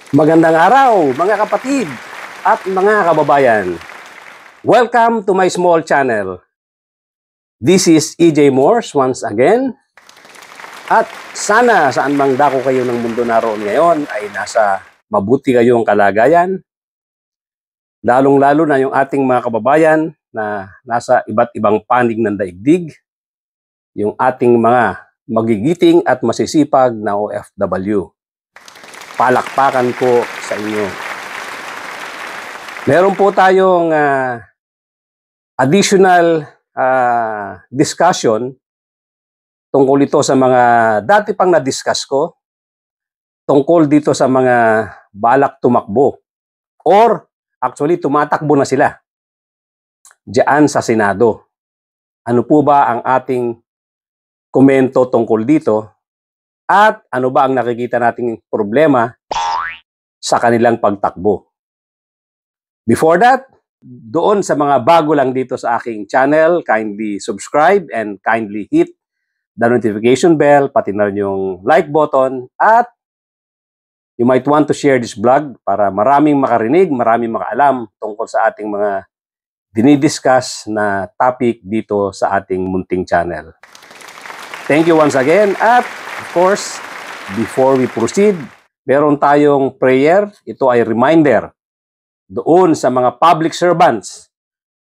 Magandang araw mga kapatid at mga kababayan. Welcome to my small channel. This is EJ Morse once again. At sana saan mang dako kayo ng mundo naroon ngayon ay nasa mabuti kayong kalagayan. Lalong-lalo na yung ating mga kababayan na nasa iba't ibang panig ng daigdig. Yung ating mga magigiting at masisipag na OFW. Palakpakan ko sa inyo. Meron po tayong additional discussion tungkol ito sa mga dati pang na-discuss ko, tungkol dito sa mga balak tumakbo or actually tumatakbo na sila diyan sa Senado. Ano po ba ang ating komento tungkol dito? At ano ba ang nakikita nating problema sa kanilang pagtakbo? Before that, doon sa mga bago lang dito sa aking channel, kindly subscribe and kindly hit the notification bell, pati na rin yung like button, at you might want to share this vlog para maraming makarinig, maraming makaalam tungkol sa ating mga dinidiscuss na topic dito sa ating munting channel. Thank you once again, at of course, before we proceed, meron tayong prayer. Ito ay reminder doon sa mga public servants,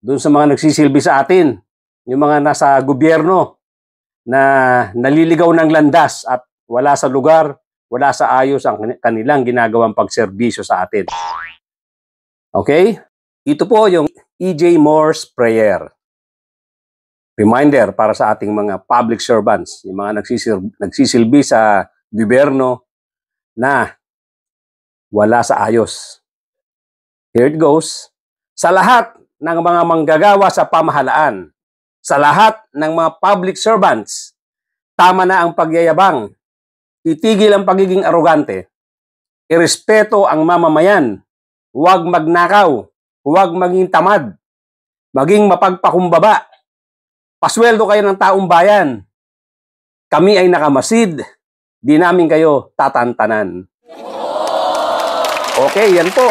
doon sa mga nagsisilbi sa atin, yung mga nasa gobyerno na naliligaw ng landas at wala sa lugar, wala sa ayos ang kanilang ginagawang pagserbisyo sa atin. Okay? Ito po yung EJ Morse prayer. Reminder para sa ating mga public servants, yung mga nagsisilbi sa gobyerno na wala sa ayos. Here it goes. Sa lahat ng mga manggagawa sa pamahalaan, sa lahat ng mga public servants, tama na ang pagyayabang, itigil ang pagiging arogante, irespeto ang mamamayan, huwag magnakaw, huwag maging tamad, maging mapagpakumbaba, pasweldo kayo ng taong bayan. Kami ay nakamasid, di namin kayo tatantanan. Okay, yan po.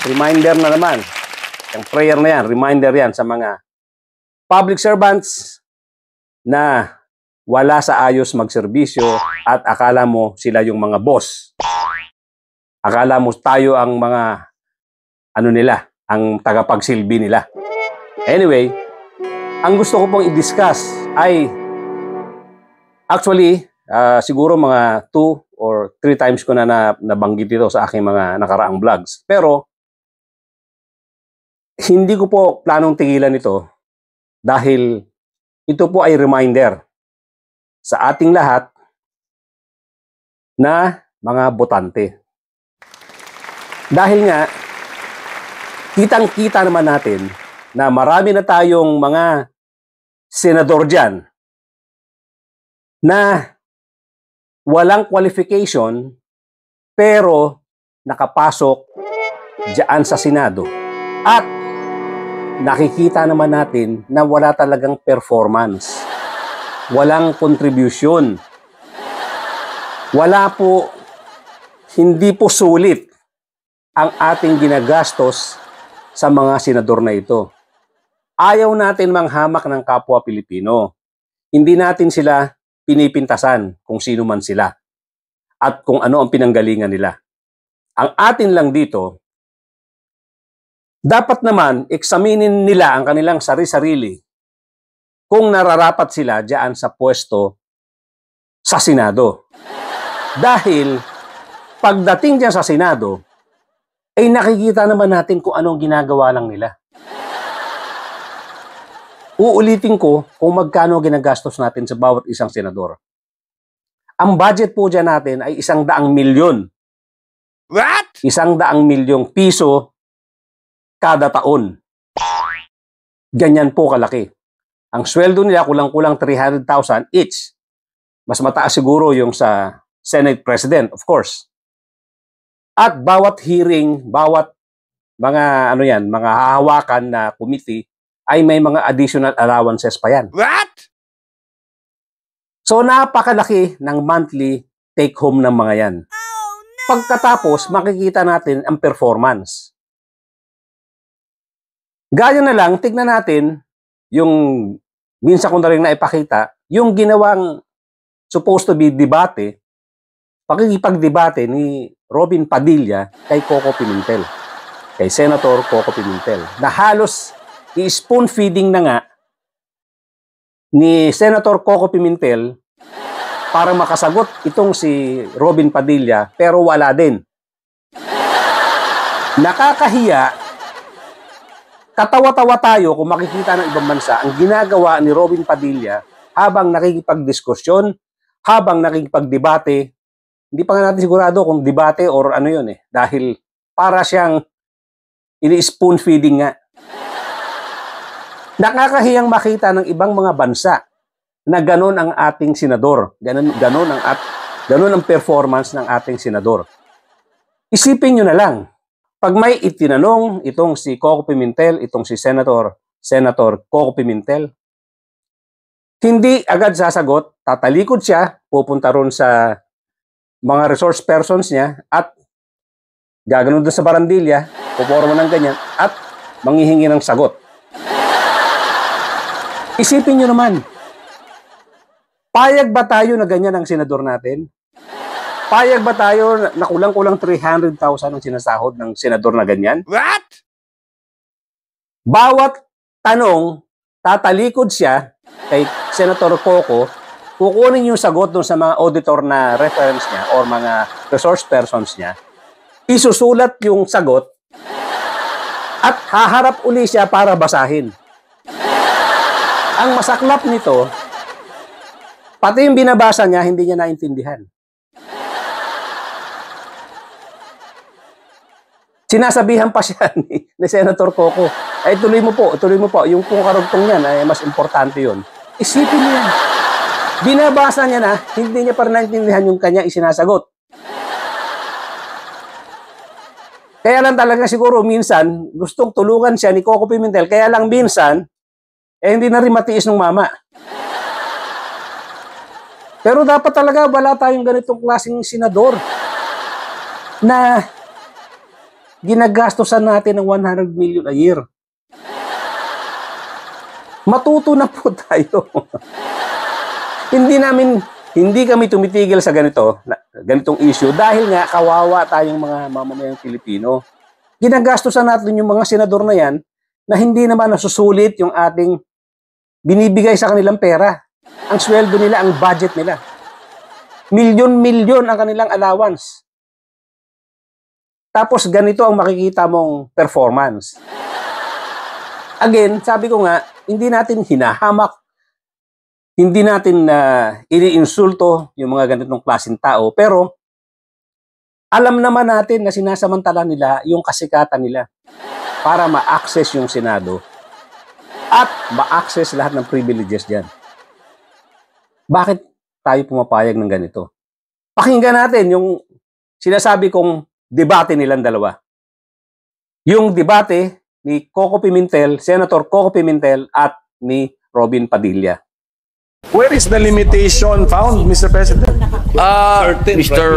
Reminder na naman. Yung prayer na yan, reminder yan sa mga public servants na wala sa ayos magserbisyo at akala mo sila yung mga boss. Akala mo tayo ang mga ang tagapagsilbi nila. Anyway, ang gusto ko pong i-discuss ay actually, siguro mga 2 or 3 times ko na nabanggit ito sa aking mga nakaraang vlogs. Pero, hindi ko po planong tigilan ito dahil ito po ay reminder sa ating lahat na mga botante. Dahil nga, kitang-kita naman natin na marami na tayong mga senador dyan na walang qualification pero nakapasok dyan sa Senado. At nakikita naman natin na wala talagang performance. Walang contribution. Hindi po sulit ang ating ginagastos sa mga senador na ito. Ayaw natin manghamak ng kapwa Pilipino. Hindi natin sila pinipintasan kung sino man sila at kung ano ang pinanggalingan nila. Ang atin lang dito, dapat naman eksaminin nila ang kanilang sari-sarili kung nararapat sila diyan sa pwesto sa Senado. Dahil pagdating diyan sa Senado, ay nakikita naman natin kung anong ginagawa lang nila. Uulitin ko kung magkano ginagastos natin sa bawat isang senador. Ang budget po dyan natin ay 100 milyon. What? 100 milyong piso kada taon. Ganyan po kalaki. Ang sweldo nila kulang-kulang 300,000 each. Mas mataas siguro yung sa Senate President, of course. At bawat hearing, bawat mga mga hahawakan na committee ay may mga additional allowances pa yan. What? So napakalaki ng monthly take home ng mga yan. Oh no! Pagkatapos, makikita natin ang performance. Gaya na lang, tignan natin yung minsan ko na rin naipakita, yung ginawang supposed to be debate, pakikipagdebate ni Robin Padilla kay Coco Pimentel, kay Senator Coco Pimentel, na halos i-spoon feeding na nga ni Senator Coco Pimentel para makasagot itong si Robin Padilla, pero wala din. Nakakahiya, katawa-tawa tayo kung makikita ng ibang bansa ang ginagawa ni Robin Padilla habang nakikipagdiskusyon, habang nakikipagdebate. Hindi pa nga natin sigurado kung debate or ano yun dahil para siyang ini-spoon feeding nga. Nakakahiyang makita ng ibang mga bansa na ganon ang ating senador. Ganon ang performance ng ating senador. Isipin nyo na lang, pag may itinanong itong si Coco Pimentel, itong si Senator Coco Pimentel, hindi agad sasagot, tatalikod siya, pupunta ron sa mga resource persons niya at gaganon doon sa barandilya, puporma ng ganyan at manghihingi ng sagot. Isipin nyo naman, payag ba tayo na ganyan ang senador natin? Payag ba tayo na kulang-kulang 300,000 ang sinasahod ng senador na ganyan? What? Bawat tanong, tatalikod siya kay Senator Coco, kukunin yung sagot dun sa mga auditor na reference niya or mga resource persons niya, isusulat yung sagot at haharap uli siya para basahin. Ang masaklap nito, pati yung binabasa niya, hindi niya naintindihan. Sinasabihan pa siya ni Senator Coco, ay tuloy mo po. Yung pong karugtong niyan, ay mas importante yun. Isipin niya. Binabasa niya na, hindi niya pa rin naintindihan yung kanya isinasagot. Kaya lang talaga siguro minsan, gustong tulungan siya ni Coco Pimentel, kaya lang minsan, hindi na rin matiis ng mama. Pero dapat talaga wala tayong ganitong klaseng senador na ginagastosan natin ng 100 million a year. Matuto na po tayo. Hindi kami tumitigil sa ganitong issue dahil nga kawawa tayong mga mamamayang Pilipino. Ginagastosan natin yung mga senador na yan na hindi naman nasusulit yung ating binibigay sa kanilang pera. Ang sweldo nila, ang budget nila. Milyon-milyon ang kanilang allowance. Tapos ganito ang makikita mong performance. Again, sabi ko nga, hindi natin hinahamak, hindi natin iniinsulto yung mga ganitong klaseng tao, pero alam naman natin na sinasamantala nila yung kasikatan nila para ma-access yung Senado at ma-access lahat ng privileges dyan. Bakit tayo pumapayag ng ganito? Pakinggan natin yung sinasabi kong debate nilang dalawa. Yung debate ni Coco Pimentel, Senator Coco Pimentel at ni Robin Padilla. Where is the limitation found, Mr. President? Mr.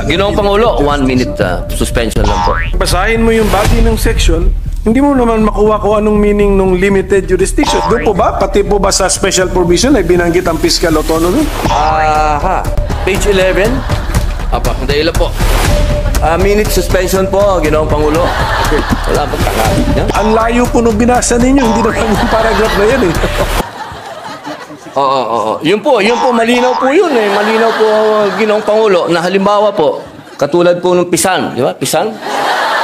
Ginoong Pangulo, 1 minute suspension lang po. Basahin mo yung body ng section, hindi mo naman makuha kung anong meaning ng limited jurisdiction. Doon po ba, pati po ba sa special provision ay binanggit ang fiscal autonomy? Page 11. Hindi lang po. Minute suspension po, Ginoong Pangulo. Wala bang kakabit niya? Ang layo po nung binasa ninyo, hindi naman yung paragraph na yan eh. Oo. Yun po, malinaw po yun eh. Malinaw po, Ginoong Pangulo, na halimbawa po, katulad po ng Pisan, di ba? Pisan,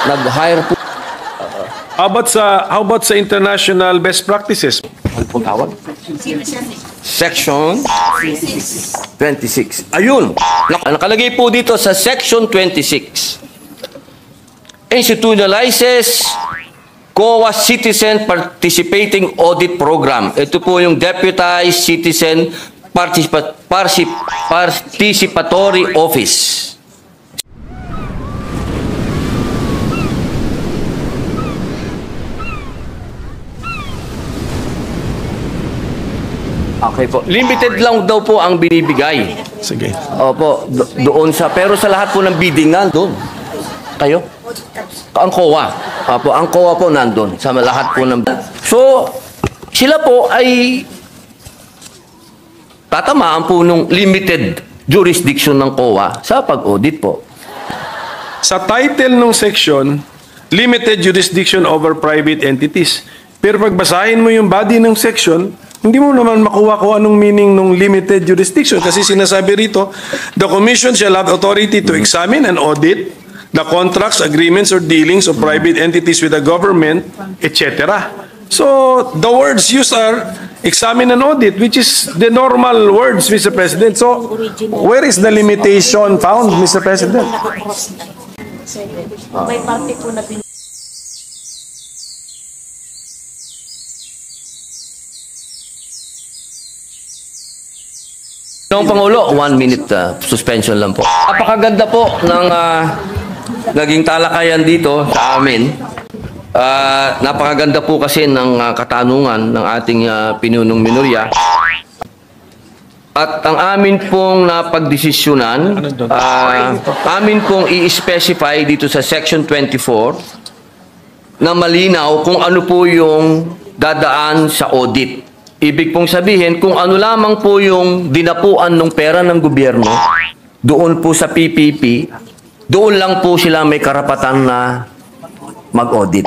nag-hire po. How about sa international best practices? Ano pong tawag? Section 26. Ayun! Nakalagay po dito sa Section 26. Institutionalizes COA Citizen Participating Audit Program. Ito po yung Deputized Citizen Participatory Office. Okay po. Limited lang daw po ang binibigay. Sige. Opo, doon sa, pero sa lahat po ng bidding nandun. Kayo? Ang COA. Opo, ang COA po nandun sa lahat po ng... So, sila po ay tatamaan po nung limited jurisdiction ng COA sa pag-audit po. Sa title ng section, limited jurisdiction over private entities. Pero pagbasahin mo yung body ng section, hindi mo naman makuha kung anong meaning ng limited jurisdiction. Kasi sinasabi rito, the Commission shall have authority to examine and audit the contracts, agreements, or dealings of private entities with the government, etc. So, the words used are examine and audit, which is the normal words, Mr. President. So, where is the limitation found, Mr. President? May parte po na Noong Pangulo, 1 minute suspension lang po. Napakaganda po ng naging talakayan dito sa amin. Napakaganda po kasi ng katanungan ng ating pinunong minorya. At ang amin pong napagdesisyonan, amin pong i-specify dito sa Section 24 na malinaw kung ano po yung dadaan sa audit. Ibig pong sabihin, kung ano lamang po yung dinapuan ng pera ng gobyerno, doon po sa PPP, doon lang po sila may karapatan na mag-audit.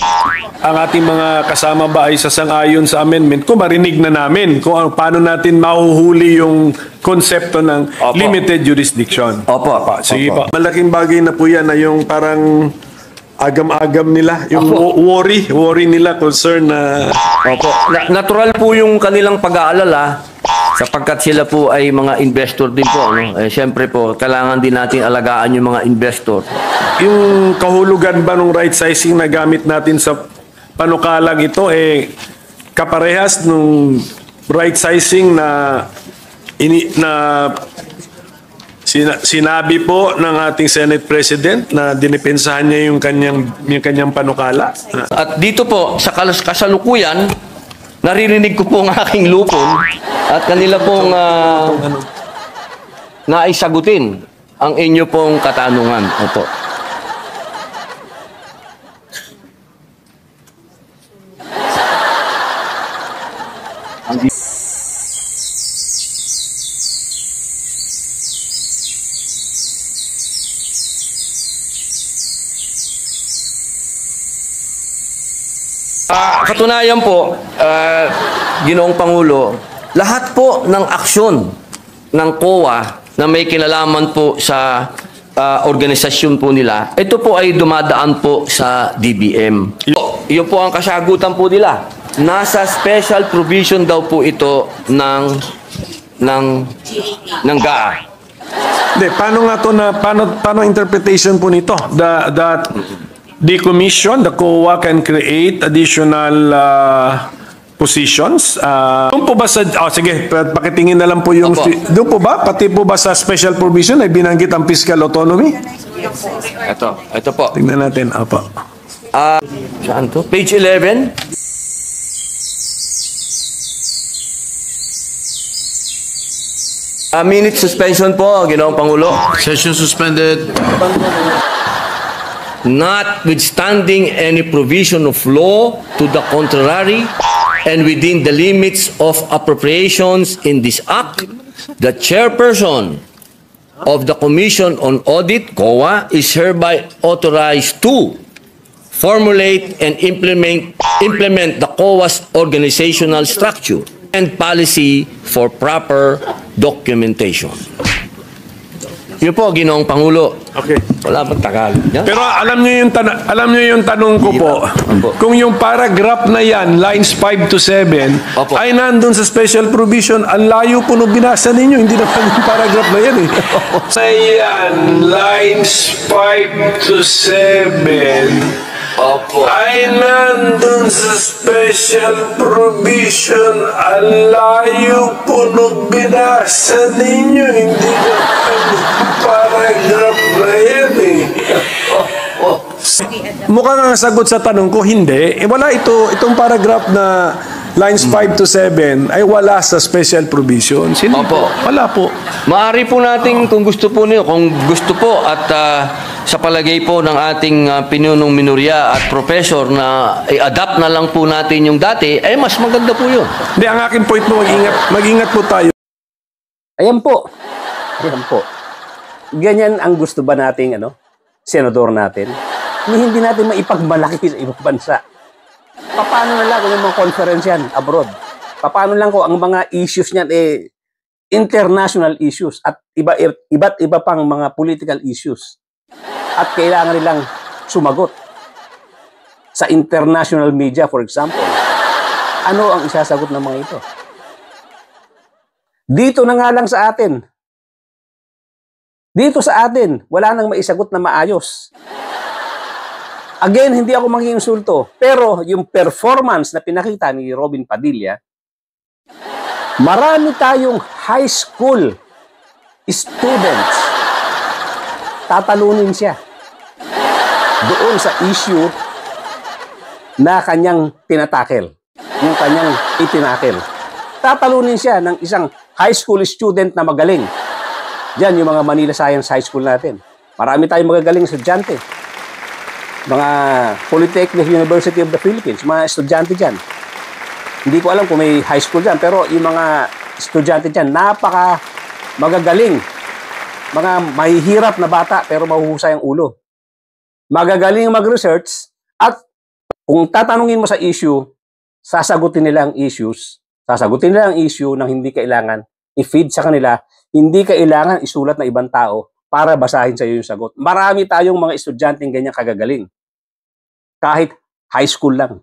Ang ating mga kasama ba ay sasang-ayon sa amendment kung marinig na namin kung paano natin mahuhuli yung konsepto ng Opo. limited jurisdiction. Opo. Sige Opo. po. Malaking bagay na po yan na yung parang agam-agam nila, yung worry nila, concern na Opo. Natural po yung kanilang pag-aalala sapagkat sila po ay mga investor din po. No? Siyempre po, kailangan din natin alagaan yung mga investor. yung kahulugan ba ng right sizing na gamit natin sa panukalang ito kaparehas nung right sizing na sinabi po ng ating Senate President na dinipensahan niya yung kanyang panukala. At dito po, sa kasalukuyan, naririnig ko po ang aking lupon at kanila pong naisagutin ang inyo pong katanungan. Opo. Katunayan po, Ginoong Pangulo, lahat po ng aksyon ng COA na may kinalaman po sa organisasyon po nila, ito po ay dumadaan po sa DBM. Yun po ang kasagutan po nila. Nasa special provision daw po ito ng GAA. Hindi, paano nga to paano interpretation po nito? The commission, the COA can create additional positions. Doon po ba sa, sige, pakitingin na lang po yung, Opo. doon po ba, pati po ba sa special provision ay binanggit ang fiscal autonomy? Ito po. Tingnan natin, apa. Saan to? Page 11. Minute suspension po, Ginoong Pangulo. Session suspended. Notwithstanding any provision of law to the contrary, and within the limits of appropriations in this Act, the chairperson of the Commission on Audit, COA, is hereby authorized to formulate and implement the COA's organizational structure and policy for proper documentation. Yun po, Ginoong Pangulo. Okay. Wala pang Tagalog. Yan. Pero alam niyo yung tanong ko po. Kung yung paragraph na yan, lines 5 to 7, Opo. ay nandun sa special provision, ang layo po nung binasa ninyo, hindi naman yung paragraph na yan Ayan, lines 5 to 7, Opo. ay nandun sa special provision, ang layo po nung binasa ninyo, hindi naman yung paragraph na yan Mukhang ang sagot sa tanong ko, hindi. Wala itong paragraph na lines 5 to 7 ay wala sa special provisions. Hindi Opo. po. Wala po. Maaari po natin kung gusto po niyo, kung gusto po at sa palagay po ng ating pinunong minorya at professor na i-adapt na lang po natin yung dati, ay mas maganda po yun. Hindi, ang aking point po, mag-ingat po tayo. Ayan po. Ayan po. Ganyan ang gusto ba nating senador natin? Hindi natin maipagmalaki sa ibang bansa. Paano na lang kung yung mga conference yan abroad? Paano lang kung ang mga issues niyan international issues at iba't iba pang mga political issues. At kailangan nilang sumagot. Sa international media, for example, ano ang isasagot ng mga ito? Dito na nga lang sa atin. Dito sa atin, wala nang maisagot na maayos. Again, hindi ako manginsulto, pero yung performance na pinakita ni Robin Padilla, marami tayong high school students, tatalunin siya doon sa issue na kanyang tinatakel, yung kanyang itinakel. Tatalunin siya ng isang high school student na magaling. Diyan yung mga Manila Science High School natin. Marami tayong magagaling estudyante. Mga Polytechnic University of the Philippines, mga estudyante dyan. Hindi ko alam kung may high school dyan, pero yung mga estudyante dyan, napaka magagaling. Mga mahihirap na bata, pero mahuhusay ang ulo. Magagaling mag-research, at kung tatanungin mo sa issue, sasagutin nila ang issues, sasagutin nila ang issue nang hindi kailangan i-feed sa kanila, hindi kailangan isulat na ibang tao para basahin sa iyo yung sagot. Marami tayong mga estudyanteng ganyan kagagaling. Kahit high school lang.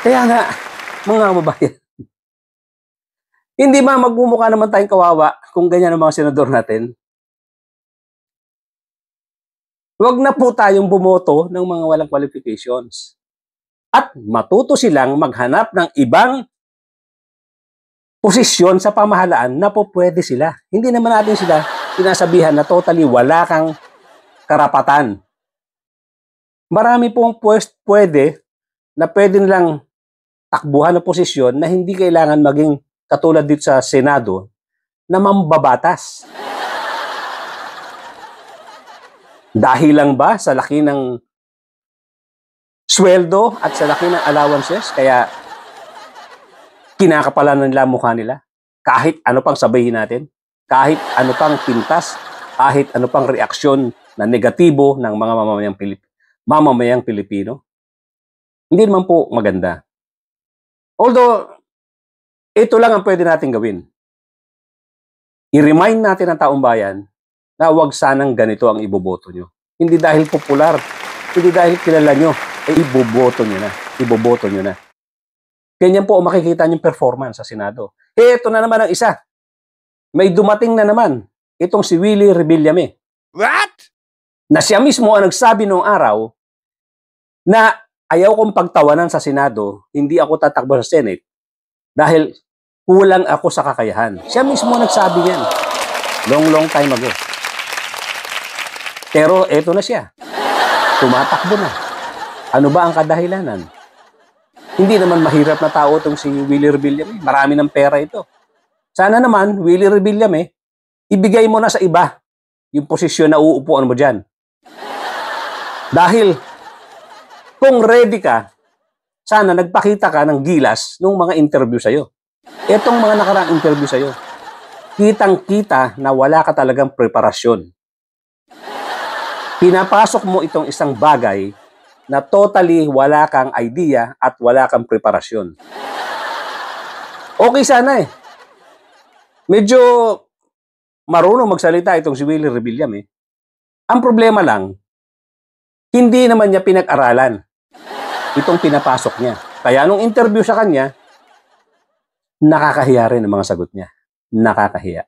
Kaya nga, mga kababayan, hindi ba magmumukha naman tayong kawawa kung ganyan ang mga senador natin? Huwag na po tayong bumoto ng mga walang qualifications. At matuto silang maghanap ng ibang posisyon sa pamahalaan na po pwede sila. Hindi naman natin sila sinasabihan na totally wala kang karapatan. Marami pong pwede nilang takbuhan na posisyon na hindi kailangan maging katulad dito sa Senado na mambabatas. Dahil lang ba sa laki ng sweldo at sa laki ng allowances, kaya kinakapalan nila mukha nila? Kahit ano pang sabihin natin, kahit ano pang pintas, kahit ano pang reaksyon na negatibo ng mga mamamayang Pilipino, hindi naman po maganda. Although, ito lang ang pwede natin gawin. I-remind natin ang taong bayan na huwag sanang ganito ang iboboto nyo. Hindi dahil popular, hindi dahil kilala nyo, iboboto nyo na. Iboboto nyo na. Ganyan po makikita niyong performance sa Senado. Ito na naman ang isa. May dumating na naman. Itong si Willie Rebillame. What? Na siya mismo ang nagsabi noong araw na ayaw kong pagtawanan sa Senado, hindi ako tatakbo sa Senate dahil kulang ako sa kakayahan. Siya mismo nagsabi yan. Long time ago. Pero eto na siya. Tumatakbo na. Ano ba ang kadahilanan? Hindi naman mahirap na tao itong si Willie Rebillame. Marami ng pera ito. Sana naman, Willie Rebillame, ibigay mo na sa iba yung posisyon na uupuan mo dyan. Dahil, kung ready ka, sana nagpakita ka ng gilas nung mga interview sa'yo. Etong mga nakaraang interview sa'yo, kitang-kita na wala ka talagang preparasyon. Pinapasok mo itong isang bagay na totally wala kang idea at wala kang preparasyon. Okay sana eh. Medyo marunong magsalita itong si Willie Rebillame. Ang problema lang, hindi naman niya pinag-aralan itong pinapasok niya. Kaya nung interview sa kanya, nakakahiya rin ang mga sagot niya. Nakakahiya.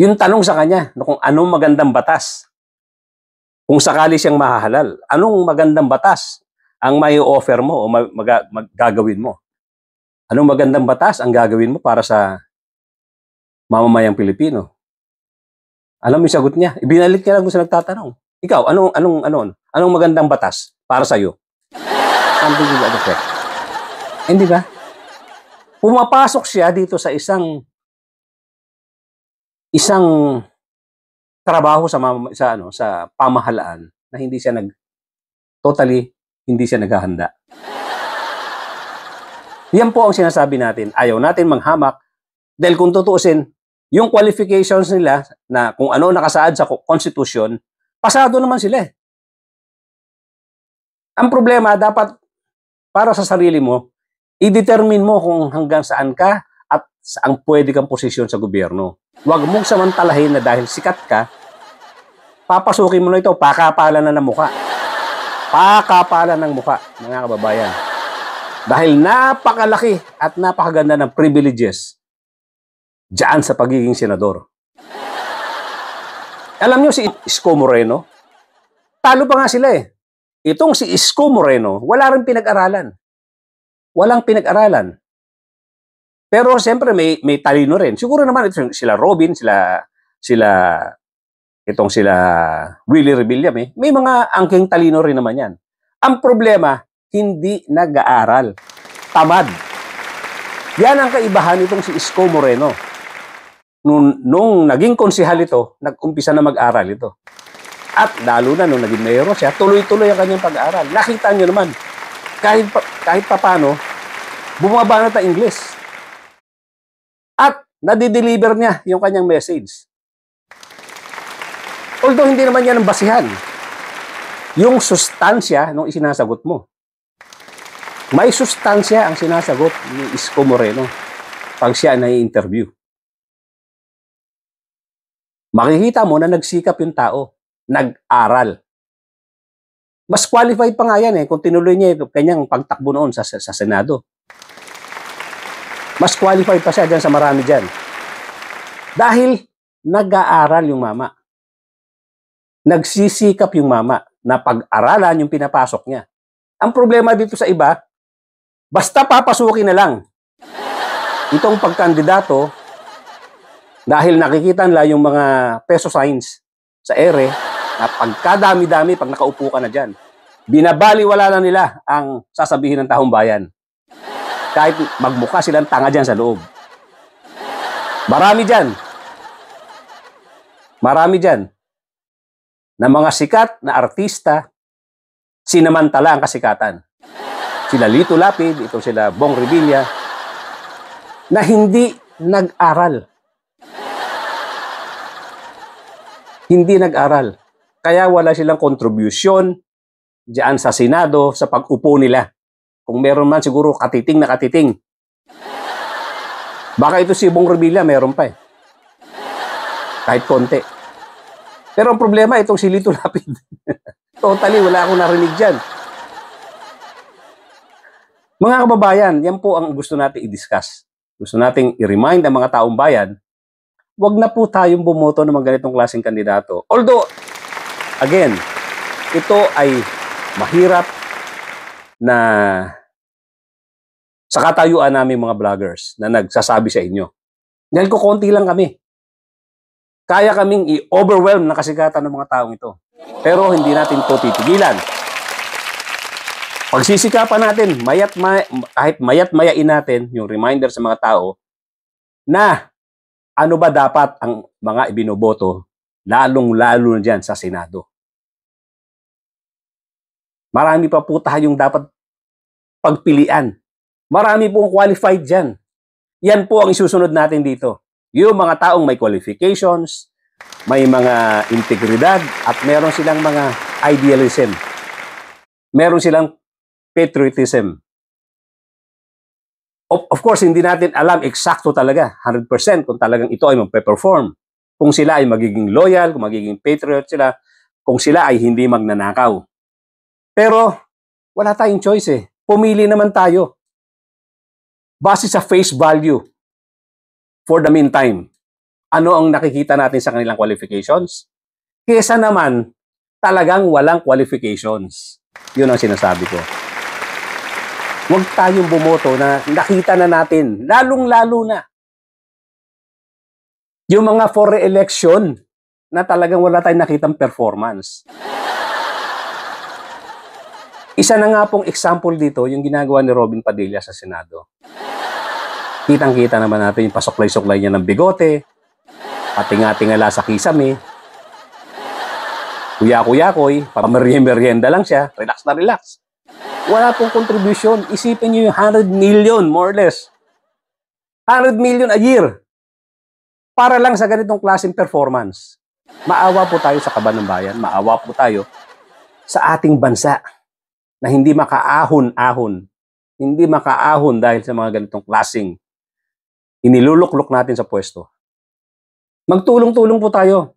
Yung tanong sa kanya, kung anong magandang batas, kung sakali siyang mahahalal, anong magandang batas ang may offer mo o gagawin mo? Anong magandang batas ang gagawin mo para sa mamamayang Pilipino? Alam mo yung sagot niya? Ibinalik niya lang kung sa nagtatanong. Ikaw, anong magandang batas para sa'yo? Something to that effect. Hindi ba? Pumapasok siya dito sa isang trabaho sa pamahalaan na hindi siya naghahanda. Yan po ang sinasabi natin. Ayaw natin manghamak dahil kung tutuusin, yung qualifications nila na kung ano nakasaad sa Constitution, pasado naman sila eh. Ang problema, dapat para sa sarili mo, i-determine mo kung hanggang saan ka at saan pwede kang posisyon sa gobyerno. Huwag mong samantalahin na dahil sikat ka, papasukin mo na ito, pakapalan na ng muka. Pakapalan ng muka, mga kababayan. Dahil napakalaki at napakaganda ng privileges diyan sa pagiging senador. Alam nyo si Isko Moreno? Talo pa nga sila eh. Itong si Isko Moreno, wala rin pinag-aralan. Walang pinag-aralan. Pero siyempre may talino rin. Siguro naman ito sila Robin, sila Willie Rebillame, may mga angking talino rin naman yan. Ang problema, hindi nag-aaral. Tamad. Yan ang kaibahan nitong si Isko Moreno. Nung naging konsehal ito, nag-umpisa na mag-aral ito. At lalo na nung naging mayor siya, tuloy-tuloy ang kanyang pag-aaral. Nakita nyo naman, kahit papano, bumaba na ta English. At nadideliver niya yung kanyang message. Although hindi naman yan ang basihan. Yung sustansya nung isinasagot mo. May sustansya ang sinasagot ni Isko Moreno pag siya na-interview. Makikita mo na nagsikap yung tao, nag-aral. Mas qualified pa nga yan kung tinuloy niya yung kanyang pagtakbo noon sa Senado. Mas qualified pa siya dyan sa marami dyan. Dahil nag-aaral yung mama. Nagsisikap yung mama na pag-aralan yung pinapasok niya. Ang problema dito sa iba, basta papasukin na lang. Itong pagkandidato, dahil nakikita nila yung mga peso signs sa ere, na pagkadami-dami, pag nakaupo ka na dyan, binabaliwala na nila ang sasabihin ng taong bayan. Kahit magmukha silang tanga dyan sa loob. Marami dyan, na mga sikat na artista, sinamantala ang kasikatan. Sila Lito Lapid, itong sila Bong Revilla, na hindi nag-aral. Hindi nag-aral. Kaya wala silang contribution diyan sa Senado sa pag-upo nila. Kung meron man siguro katiting na katiting. Baka ito si Bong Revilla, meron pa eh. Kahit konti. Pero ang problema, itong si Lito Lapid. Totally, wala akong narinig dyan. Mga kababayan, yan po ang gusto natin i-discuss. Gusto nating i-remind ang mga taong bayan, wag na po tayong bumoto ng mga ganitong klaseng kandidato. Although, again, ito ay mahirap na sa katayuan namin mga vloggers na nagsasabi sa inyo. Dahil ko konti lang kami. Kaya kaming i-overwhelm na kasikatan ng mga taong ito. Pero hindi natin ito titigilan. Pagsisikapan natin, kahit mayat-mayain natin yung reminder sa mga tao na ano ba dapat ang mga ibinoboto, lalong-lalo na dyan sa Senado. Marami pa po tayong dapat pagpilian. Marami pong qualified dyan. Yan po ang isusunod natin dito. Yung mga taong may qualifications, may mga integridad, at meron silang mga idealism. Meron silang patriotism. Of course, hindi natin alam eksakto talaga, 100% kung talagang ito ay magpe-perform. Kung sila ay magiging loyal, kung magiging patriot sila, kung sila ay hindi magnanakaw. Pero, wala tayong choice eh. Pumili naman tayo. Base sa face value. For the meantime, ano ang nakikita natin sa kanilang qualifications? Kesa naman, talagang walang qualifications. Yun ang sinasabi ko. Huwag tayong bumoto na nakita na natin, lalong-lalo na. Yung mga for re-election na talagang wala tayong nakitang performance. Isa na nga pong example dito, yung ginagawa ni Robin Padilla sa Senado. Kitang-kita naman natin yung pasuklay-suklay niya ng bigote, patinga-tingala sa kisame, kuya-kuyakoy, pamerienda lang siya, relax na relax. Wala pong contribution. Isipin niyo yung 100 million, more or less. 100 million a year. Para lang sa ganitong klaseng performance. Maawa po tayo sa kaban ng bayan. Maawa po tayo sa ating bansa na hindi makaahon-ahon. Hindi makaahon dahil sa mga ganitong klaseng iniluluklok natin sa pwesto. Magtulong-tulong po tayo.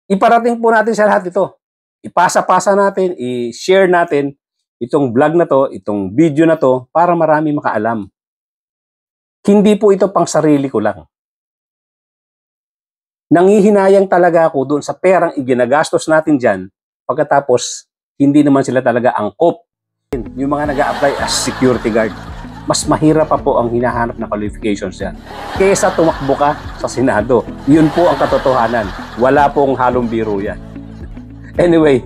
Iparating po natin sa lahat ito. Ipasa-pasa natin, i-share natin itong vlog na to, itong video na to, para marami makaalam. Hindi po ito pang sarili ko lang. Nangihinayang talaga ako doon sa perang iginagastos natin dyan, pagkatapos hindi naman sila talaga angkop. Yung mga nag-a-apply as security guard, mas mahirap pa po ang hinahanap na qualifications yan. Kesa tumakbo ka sa Senado. Yun po ang katotohanan. Wala pong halong biro yan. Anyway,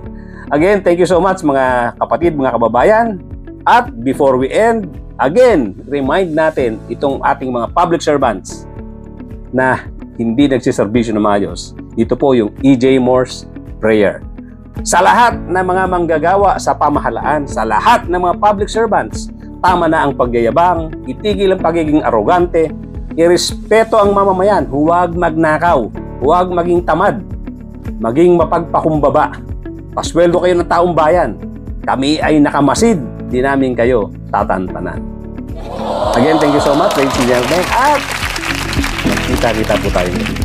again, thank you so much mga kapatid, mga kababayan. At before we end, again, remind natin itong ating mga public servants na hindi nagsiservisyo ng maayos. Ito po yung E.J. Moore's Prayer. Sa lahat ng mga manggagawa sa pamahalaan, sa lahat ng mga public servants, tama na ang pagyayabang, itigil ang pagiging arogante, irespeto ang mamamayan, huwag magnakaw, huwag maging tamad, maging mapagpakumbaba. Pasweldo kayo ng taong bayan. Kami ay nakamasid, di namin kayo tatantanan. Again, thank you so much, ladies and gentlemen, at magkita-kita po tayo.